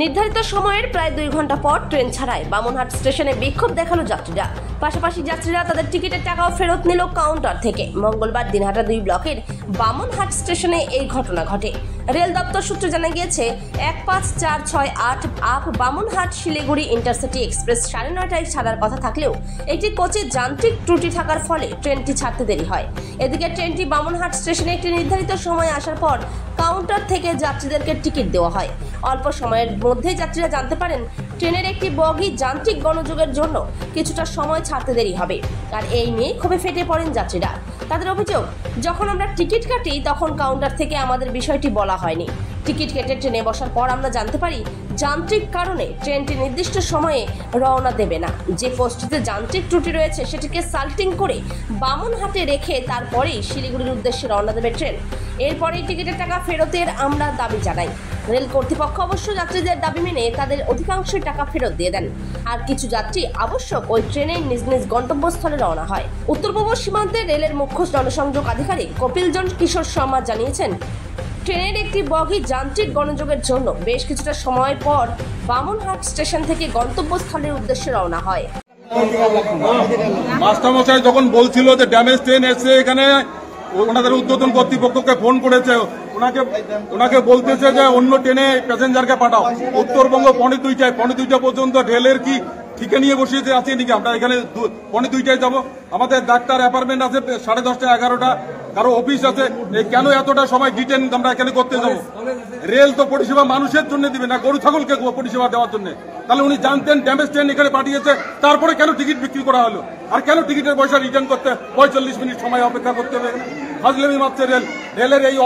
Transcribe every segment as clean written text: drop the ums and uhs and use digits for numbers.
নির্ধারিত সময়ের প্রায় 2 ঘন্টা পর ট্রেন ছাড়ায় বামনহাট স্টেশনে বিক্ষোভ দেখালো যাত্রীরা। পাশাপাশি যাত্রীরা তাদের টিকিটের টাকাও ফেরত নিল কাউন্টার থেকে। মঙ্গলবার দিনহাটা 2 ব্লকের বামনহাট স্টেশনে এই ঘটনা ঘটে। রেল দপ্তর সূত্রে জানা গিয়েছে 15468 up Bamanhat Siliguri intercity express 9:30টায় ছাড়ার কথা থাকলেও একটি কোচে যান্ত্রিক ত্রুটি থাকার ফলে ট্রেনটি ছাড়তে দেরি হয়। এদিকে ট্রেনটি বামনহাট স্টেশনে একটি নির্ধারিত সময় আসার পর কাউন্টার থেকে যাত্রীদেরকে টিকিট দেওয়া হয়। অল্প সময়ের মধ্যেই যাত্রীরা জানতে পারেন ট্রেনের একটি বগি যান্ত্রিক গোলযোগের জন্য কিছুটা সময় ছাড়তে দেরি হবে। আর এই নিয়ে ক্ষোভে ফেটে পড়েন যাত্রীরা। তাদের অভিযোগ, যখন আমরা টিকিট কাটি তখন কাউন্টার থেকে আমাদের বিষয়টি বলা হয়নি। টিকিট কেটে ট্রেনে বসার পর আমরা জানতে পারি যান্ত্রিক কারণে ট্রেনটি নির্দিষ্ট সময়ে রওনা দেবে না। যে কোচটিতে যান্ত্রিক ত্রুটি রয়েছে সেটিকে সাল্টিং করে বামনহাটে রেখে তারপরেই শিলিগুড়ির উদ্দেশ্যে রওনা দেবে ট্রেন। এরপরেই টিকিটের টাকা ফেরতের আমরা দাবি জানাই। রেল কর্তৃপক্ষ অবশ্য যাত্রীদের দাবি মেনে তাদের অধিকাংশ টাকা ফেরত দিয়ে দেন। আর কিছু যাত্রী আবশ্যক ওই ট্রেনে নিজ নিজ গন্তব্যস্থলে রওনা হয়। উত্তর পূর্ব সীমান্তে রেলের মুখ্য জনসংযোগ আধিকারিক কপিলজন কিশোর শর্মা জানিয়েছেন, ট্রেনের একটি বগি যান্ত্রিক গোলযোগের জন্য বেশ কিছুটা সময় পর বামনহাট স্টেশন থেকে গন্তব্যস্থলের উদ্দেশ্যে রওনা হয়। মাস্টারমশাই যখন বলছিল যে ড্যামেজ ট্রেন এসে এখানে ওনাদের ঊর্ধ্বতন কর্তৃপক্ষকে ফোন করেছে, ওনাকে বলতেছে যে অন্য ট্রেনে প্যাসেঞ্জারকে পাঠাও। উত্তরবঙ্গ 2:30 পর্যন্ত রেলের কি ঠিকে নিয়ে বসিয়েছে আছে নাকি? আমরা এখানে 2:30 যাবো। আমাদের ডাক্তার অ্যাপার্টমেন্ট আছে 10:30 11টা, কারো অফিস আছে। কেন এতটা সময় ডিটেন আমরা এখানে করতে যাবো? রেল তো পরিষেবা মানুষের জন্য দিবে না, গরু ছাগলকে পরিষেবা দেওয়ার জন্য। তাহলে উনি জানতেন ড্যামেজ ট্রেন এখানে পাঠিয়েছে, তারপরে কেন টিকিট বিক্রি করা হলো? আর কেন টিকিটের পয়সা রিটার্ন করতে 45 মিনিট সময় অপেক্ষা করতে হবে? ফাজলামি মারছে রেল। রেলের এই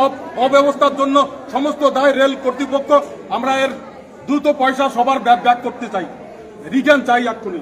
অব্যবস্থার জন্য সমস্ত দায় রেল কর্তৃপক্ষ। আমরা এর দ্রুত পয়সা সবার ব্যাক করতে চাই, রিটার্ন চাই এক্ষুনি।